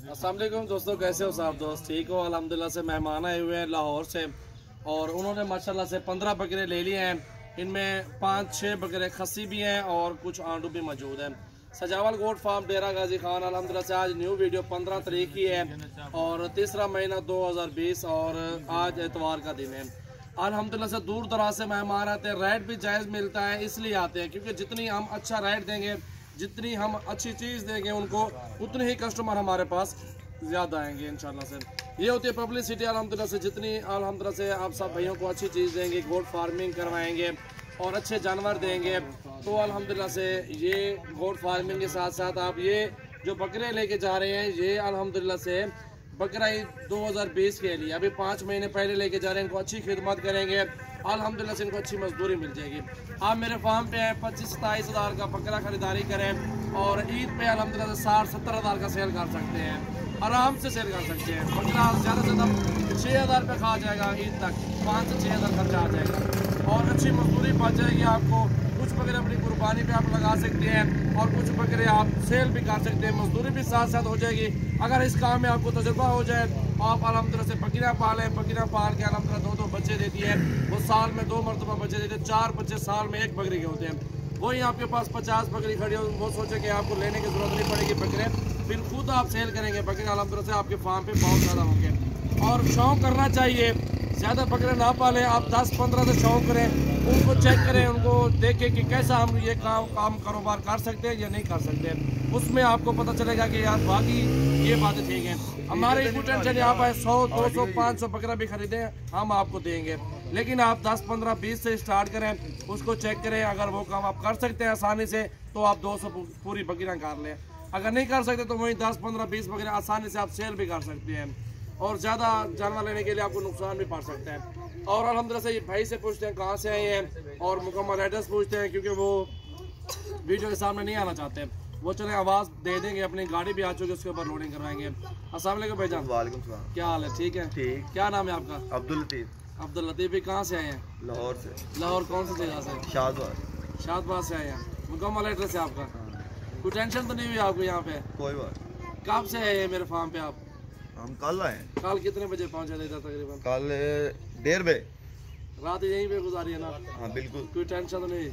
अस्सलाम वालेकुम दोस्तों, कैसे हो साहब दोस्त? ठीक हो? अल्हम्दुलिल्लाह से मेहमान आए हुए हैं लाहौर से और उन्होंने माशाल्लाह से 15 बकरे ले लिए हैं। इनमें 5-6 बकरे खस्सी भी हैं और कुछ आंडू भी मौजूद हैं। सजावल गोट फार्म डेरा गाजी खान अल्हम्दुलिल्लाह से आज न्यू वीडियो 15 तारीख की है और तीसरा महीना 2020 और आज एतवार का दिन है। अल्हम्दुलिल्लाह से दूर दराज से मेहमान आते हैं, रेट भी जायज़ मिलता है, इसलिए आते हैं क्योंकि जितनी हम अच्छा रेट देंगे, जितनी हम अच्छी चीज़ देंगे उनको, उतने ही कस्टमर हमारे पास ज़्यादा आएंगे इंशाल्लाह से। ये होती है पब्लिसिटी अल्हम्दुलिल्लाह से। जितनी अल्हम्दुलिल्लाह से आप सब भाइयों को अच्छी चीज़ देंगे, गोट फार्मिंग करवाएंगे और अच्छे जानवर देंगे, तो अल्हम्दुलिल्लाह से ये गोट फार्मिंग के साथ साथ आप ये जो बकरे लेके जा रहे हैं, ये अल्हम्दुलिल्लाह से बकरा ईद 2020 के लिए अभी 5 महीने पहले लेके जा रहे हैं। इनको अच्छी खिदमत करेंगे, अल्हम्दुलिल्लाह से इनको अच्छी मजदूरी मिल जाएगी। आप मेरे फार्म पे हैं, 25-27 हज़ार का बकरा खरीदारी करें और ईद पे अल्हम्दुलिल्लाह से 60-70 हज़ार का सेल कर सकते हैं, आराम से सेल कर सकते हैं। बकरा ज़्यादा से ज़्यादा 6 हज़ार रुपये खा जाएगा ईद तक, 5 से 6 हज़ार खर्चा आ जाएगा और अच्छी मजदूरी बच जाएगी आपको। कुछ बकरे अपनी कुर्बानी पे आप लगा सकते हैं और कुछ बकरे आप सेल भी कर सकते हैं, मजदूरी भी साथ साथ हो जाएगी। अगर इस काम में आपको तजुर्बा हो जाए, आप अल्हम्दुलिल्लाह से बकरियाँ पालें, बकरियाँ पाल के अल्हम्दुलिल्लाह 2-2 बच्चे देती है, वो साल में 2 मरतबा बच्चे देते हैं, 4 बच्चे साल में 1 बकरी के होते हैं। वही आपके पास 50 बकरी खड़ी हो, वो सोचे कि आपको लेने की जरूरत नहीं पड़ेगी बकरे, फिर खुद आप सेल करेंगे बकरे, अल्हम्दुलिल्लाह से आपके फार्म पे बहुत ज़्यादा होंगे। और शौक़ करना चाहिए, ज़्यादा बकरे ना पालें, आप 10-15 से शौक़ करें, उनको चेक करें, उनको देखें कि कैसा हम ये काम कारोबार कर सकते हैं या नहीं कर सकते। उसमें आपको पता चलेगा कि यार बाकी ये बातें ठीक हैं। हमारे इनको टेंशन यहाँ पर 100, 200, 500 बकरा भी खरीदें, हम आपको देंगे, लेकिन आप 10, 15, 20 से स्टार्ट करें, उसको चेक करें। अगर वो काम आप कर सकते हैं आसानी से तो आप 200 पूरी बकरियाँ कर लें। अगर नहीं कर सकते तो वही 10, 15, 20 बकरियाँ आसानी से आप सेल भी कर सकते हैं और ज़्यादा जानवर लेने के लिए आपको नुकसान भी पड़ सकता है। और अल्हम्दुलिल्लाह से भाई से पूछते हैं कहाँ से आए हैं और मुकम्मल एड्रेस पूछते हैं, क्योंकि वो वीडियो के सामने नहीं आना चाहते। वो चले आवाज़ दे देंगे, अपनी गाड़ी भी आ चुकी है, उसके ऊपर लोडिंग करवाएंगे। अस्सलाम वालेकुम भाईजान। वालेकुम सलाम। क्या हाल है? ठीक है। ठीक। क्या नाम है आपका? अब्दुल लतीफ़। अब्दुल लतीफ़ भी कहाँ से आए हैं? लाहौर से। लाहौर कौन सी जगह से? शादबाद। शादबाद से आए हैं। मुकम्मल एड्रेस है आपका? कोई टेंशन तो नहीं हुई आपको यहाँ पे? कोई बात। कब से आए हैं मेरे फार्म पे आप? हम कल आए। कल कितने बजे पहुँचे थे तकरीबन? कल 1:30 बजे। रात यहीं पे गुजारी है ना? हाँ बिल्कुल। कोई टेंशन तो नहीं?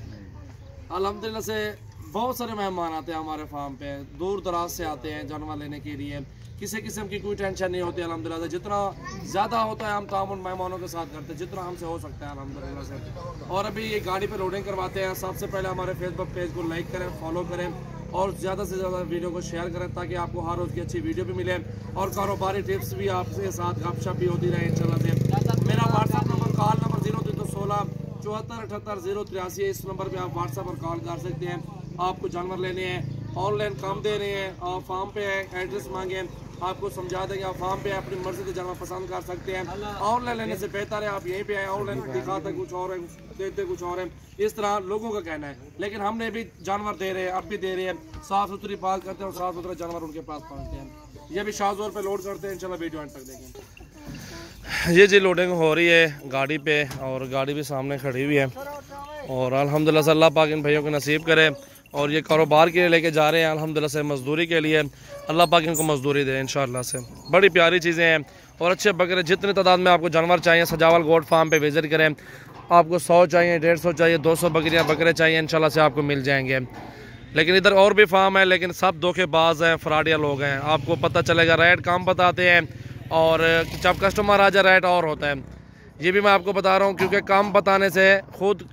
अल्हम्दुलिल्लाह से बहुत सारे मेहमान आते हैं हमारे फार्म पे, दूर दराज से आते हैं जानवर लेने के लिए। किसी किस्म की कोई टेंशन नहीं होती अल्हम्दुलिल्लाह से। जितना ज़्यादा होता है हम तामुन मेहमानों के साथ करते हैं, जितना हमसे हो सकता है अल्हम्दुलिल्लाह से। और अभी ये गाड़ी पे लोडिंग करवाते हैं। सबसे पहले हमारे फेसबुक पेज को लाइक करें, फॉलो करें और ज़्यादा से ज़्यादा वीडियो को शेयर करें ताकि आपको हर रोज़ की अच्छी वीडियो भी मिले और कारोबारी टिप्स भी आपके साथ गपशप भी होती रहे इंशाल्लाह से। मेरा व्हाट्सअप नंबर, कॉल नंबर 0316 74 78 083 है। इस नंबर पे आप व्हाट्सअप और कॉल कर सकते हैं। आपको जानवर लेने हैं, ऑनलाइन काम दे रहे हैं, आप फार्म पे है, एड्रेस मांगे, आपको समझा देंगे। आप फार्म पे अपनी मर्जी से जानवर पसंद कर सकते हैं। ऑनलाइन लेने से बेहतर है आप यहीं पे आए, ऑनलाइन दिखाते कुछ और है, देते कुछ और है, इस तरह लोगों का कहना है। लेकिन हमने भी जानवर दे रहे हैं, अब भी दे रहे हैं, साफ़ सुथरी बात करते हैं और साफ़ सुथरे जानवर उनके पास पहुँचते हैं। ये भी शाहजोर पे लोड करते हैं, इंशाल्लाह वीडियो एंड तक देखें। ये जी लोडिंग हो रही है गाड़ी पे और गाड़ी भी सामने खड़ी हुई है और अल्हम्दुलिल्लाह से अल्लाह पाक इन भाइयों को नसीब करे और ये कारोबार के लिए लेके जा रहे हैं अल्हम्दुलिल्लाह से, मजदूरी के लिए। अल्लाह पाक इनको मजदूरी दे इंशाअल्लाह से। बड़ी प्यारी चीज़ें हैं और अच्छे बकरे, जितनी तादाद में आपको जानवर चाहिए सजावल गोट फार्म पे विज़िट करें। आपको 100 चाहिए, 150 चाहिए, 200 बकरियाँ बकरे चाहिए, इंशाल्लाह से आपको मिल जाएंगे। लेकिन इधर और भी फार्म है, लेकिन सब धोखेबाज हैं, फ्रॉडिया लोग हैं। आपको पता चलेगा रेट कम बताते हैं और जब कस्टमर आ जाए रेट और होता है। ये भी मैं आपको बता रहा हूँ क्योंकि कम बताने से खुद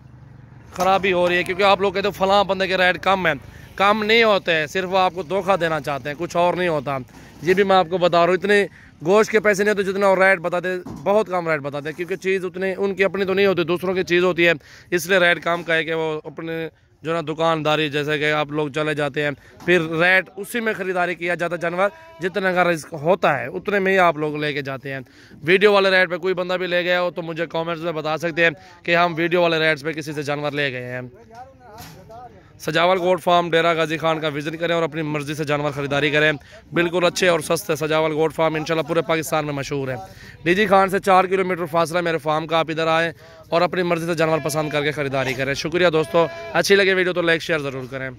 ख़राबी हो रही है, क्योंकि आप लोग कहते हो फलां बंदे के रेट कम है, कम नहीं होते हैं, सिर्फ वो आपको धोखा देना चाहते हैं, कुछ और नहीं होता। ये भी मैं आपको बता रहा हूँ, इतने गोश्त के पैसे नहीं होते जितना और रेट बताते, बहुत कम रेट बताते हैं, क्योंकि चीज़ उतनी उनकी अपनी तो नहीं होती, दूसरों की चीज़ होती है, इसलिए रेट कम का है कि वो अपने जो ना दुकानदारी, जैसे कि आप लोग चले जाते हैं फिर रेट उसी में ख़रीदारी किया जाता है। जानवर जितना का रिस्क होता है उतने में ही आप लोग लेके जाते हैं। वीडियो वाले रेट पे कोई बंदा भी ले गया हो तो मुझे कमेंट्स में बता सकते हैं कि हम वीडियो वाले रेट्स पे किसी से जानवर ले गए हैं। सजावल गोट फार्म डेरा गाजी खान का विज़िट करें और अपनी मर्ज़ी से जानवर ख़रीदारी करें। बिल्कुल अच्छे और सस्ते सजावल गोट फार्म इंशाल्लाह पूरे पाकिस्तान में मशहूर है। डीजी खान से 4 किलोमीटर फासला मेरे फार्म का। आप इधर आएँ और अपनी मर्ज़ी से जानवर पसंद करके ख़रीदारी करें। शुक्रिया दोस्तों, अच्छी लगे वीडियो तो लाइक शेयर ज़रूर करें।